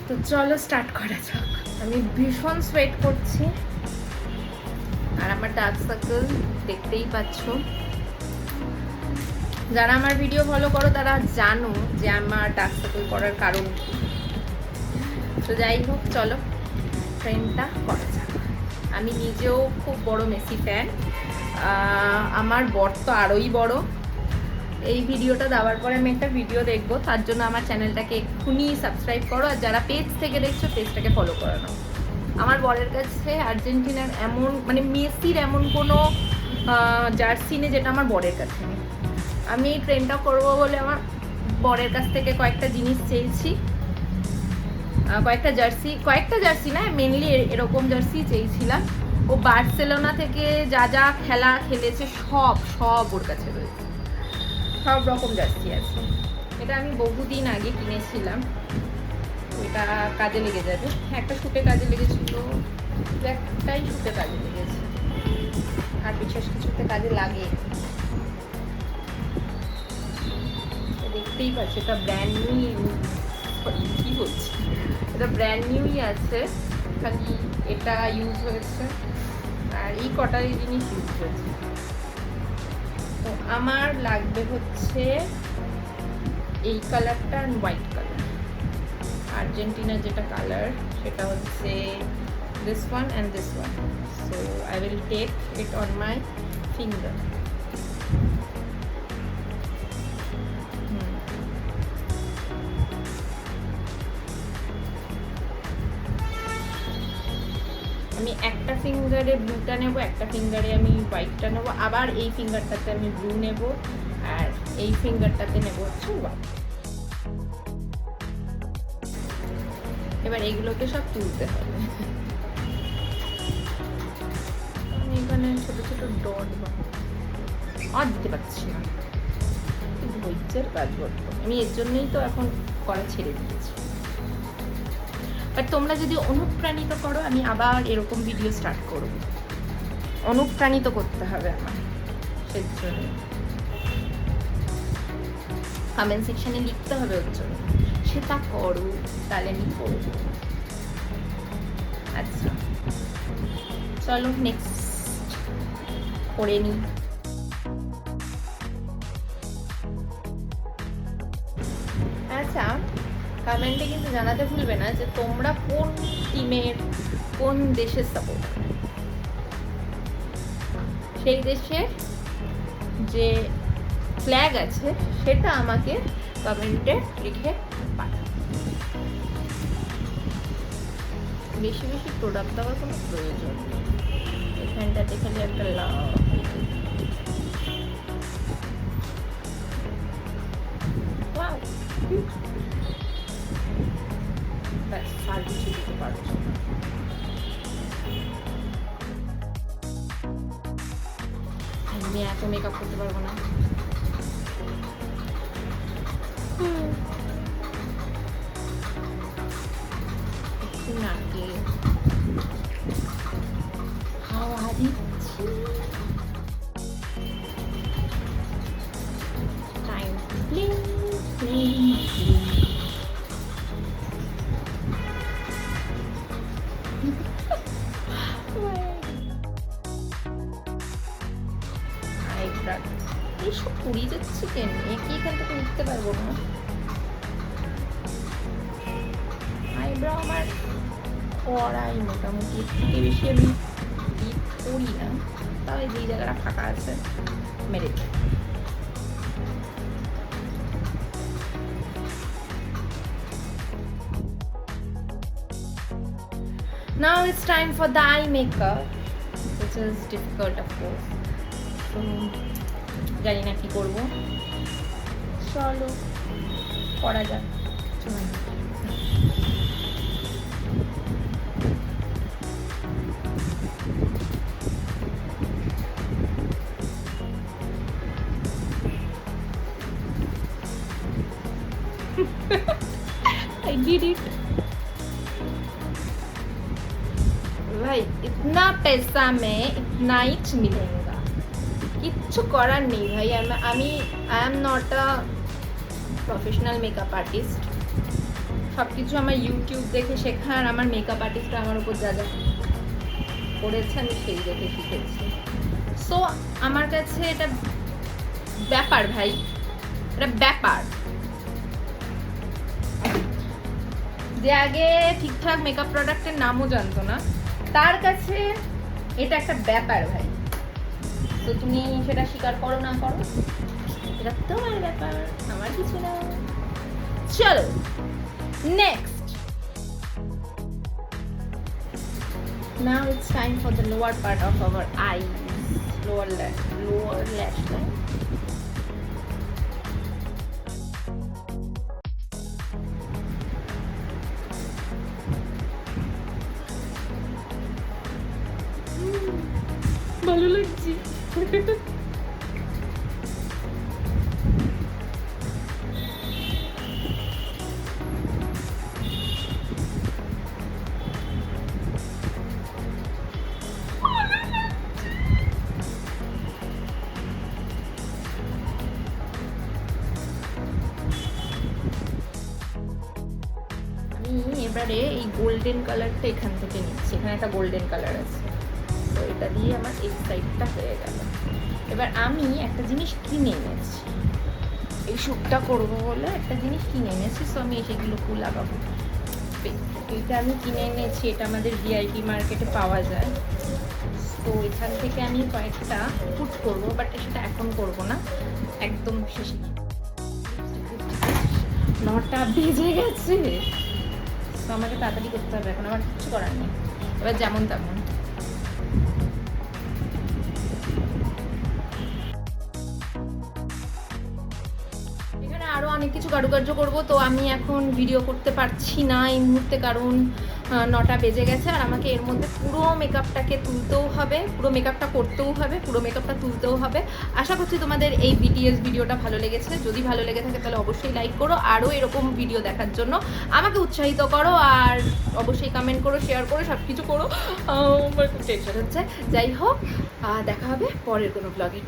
তো চলো স্টার্ট করা যাক। আমি ভীষণ সোয়েট করছি আর আমার ডার্ক সার্কেল দেখতেই পাচ্ছ। যারা আমার ভিডিও ফলো করো তারা জানো যে আমার ডার্ক সার্কেল করার কারণ কি। তো যাই হোক, চলো ট্রেনটা করা যাক। আমি নিজেও খুব বড় মেসি ফ্যান, আমার বর তো আরোই বড়। এই ভিডিওটা দেওয়ার পরে আমি একটা ভিডিও দেখবো, তার জন্য আমার চ্যানেলটাকে এক্ষুনি সাবস্ক্রাইব করো, আর যারা পেজ থেকে দেখছো পেজটাকে ফলো করে নাও। আমার বরের কাছে আর্জেন্টিনার এমন মানে মেসির এমন কোনো জার্সি নেই যেটা আমার বরের কাছে নেই। আমি এই ট্রেনটা করবো বলে আমার বরের কাছ থেকে কয়েকটা জিনিস চেয়েছি, কয়েকটা জার্সি না, মেনলি এরকম জার্সি চেয়েছিলাম। ও বার্সেলোনা থেকে যা যা খেলা খেলেছে সব ওর কাছে রয়েছে, সব রকম জার্সি আছে। এটা আমি বহুদিন আগে কিনেছিলাম, ওইটা কাজে লেগে যাবে। একটা শুটে কাজে লেগেছিল, একটাই শুটে কাজে লেগেছে, আর বিশেষ কিছুতে কাজে লাগে। দেখতেই পাচ্ছি এটা ব্র্যান্ড নিউ, কি বলছি, এটা ব্র্যান্ড নিউই আছে, খালি এটা ইউজ হয়েছে আর এই কটারই জিনিস ইউজ হয়েছে। তো আমার লাগবে হচ্ছে এই কালারটা আর হোয়াইট কালার। আর্জেন্টিনার যেটা কালার সেটা হচ্ছে this one and this one, so I will take it on my finger. আমি একটা ফিঙ্গারে ব্লুটা নেব, একটা ফিঙ্গারে আমি হোয়াইটটা নেব, আবার এই ফিঙ্গারটাতে আমি ব্লু নেব, আর এই ফিঙ্গারটাতে নেব হচ্ছে হোয়াইট। এবার এগুলোকে সব তুলতে হবে। আমি এখানে ছোট ছোট ডট আর দিতে পারছি না, ধৈর্যের কাজ করবো আমি, এর জন্যই তো এখন করা ছেড়ে দিয়েছি। বাট তোমরা যদি অনুপ্রাণিত করো আমি আবার এরকম ভিডিও স্টার্ট করব। অনুপ্রাণিত করতে হবে আমার, সেজন্য কমেন্ট সেকশনে লিখতে হবে ওর জন্য, সেটা করো, তাহলে আমি করব। আচ্ছা চলো নেক্সট করে নিই। আচ্ছা, কমেন্টে কিন্তু জানাতে ভুলবে না যে তোমরা কোন টিমের, কোন দেশের সাপোর্টার। সেই দেশের যে ফ্ল্যাগ আছে সেটা আমাকে কমেন্টে লিখে পাঠাও। বেশি বেশি প্রোডাক্ট দেওয়ার কোনো প্রয়োজন নেই, এখানটাতে খালি একটা লাভ। আর কিছু দিতে পারছো না। আমি এত মেকআপ করতে পারবো না। নাকে হাওয়া দিচ্ছি, টাইম এইসব পুড়িয়ে যাচ্ছে কেন, একে এখান থেকে উঠতে পারবো না। আইব্রো আমার করাই মোটামুটি, এর থেকে বেশি আমি ডিপ করি না, তাই যেই জায়গাটা ফাঁকা আছে মেরে দিই। Now it's time for the eye makeup, which is difficult of course. So জানি না কি করবো, চলো করা যাক। I did it. भाई इतना पैसा में इतना ही मिलेगा, কিচ্ছু করার নেই ভাই। আমি I am not a professional makeup artist, সব কিছু আমার ইউটিউব দেখে শেখা, আর আমার মেকআপ আর্টিস্টরা আমার উপর যা যা করেছে আমি সেই দেখে শিখেছি। সো আমার কাছে এটা ব্যাপার ভাই, এটা ব্যাপার যে আগে ঠিকঠাক মেকআপ প্রোডাক্টের নামও জানতো না, তার কাছে এটা একটা ব্যাপার ভাই। তো তুমি সেটা স্বীকার করো না করো, এটা তোমার ব্যাপার, আমার কিছু না। চলো next. Now it's time for the lower part of our eyes, lower lash line. ভালো লাগছে। আমি এবারে এই গোল্ডেন কালারটা এখান থেকে নিচ্ছি, এখানে একটা গোল্ডেন কালার আছে, তো এটা দিয়ে আমার এই সাইডটা হয়ে গেল। এবার আমি একটা জিনিস কিনে এনেছি, এই শ্যুটটা করবো বলে একটা জিনিস কিনে এনেছি, সো আমি সেগুলো ফুল লাগাবো। এটা আমি কিনে এনেছি, এটা আমাদের ভিআইপি মার্কেটে পাওয়া যায়। তো এখান থেকে আমি কয়েকটা পুট করবো, বাট সেটা এখন করবো না, একদম শেষে। 9টা বেজে গেছে, তো আমাকে তাড়াতাড়ি করতে হবে, এখন আমার কিছু করার নেই, এবার যেমন তেমন। এখানে আরও অনেক কিছু কারুকার্য করব, তো আমি এখন ভিডিও করতে পারছি না এই মুহূর্তে, কারণ 9টা বেজে গেছে, আর আমাকে এর মধ্যে পুরো মেকআপটাকে তুলতেও হবে, পুরো মেকআপটা করতেও হবে, পুরো মেকআপটা তুলতেও হবে। আশা করছি তোমাদের এই বিটিএস ভিডিওটা ভালো লেগেছে। যদি ভালো লেগে থাকে তাহলে অবশ্যই লাইক করো, আরও এরকম ভিডিও দেখার জন্য আমাকে উৎসাহিত করো, আর অবশ্যই কমেন্ট করো, শেয়ার করো, সব কিছু করো। আমার খুব টেনশন হচ্ছে। যাই হোক, দেখা হবে পরের কোনো ব্লগে।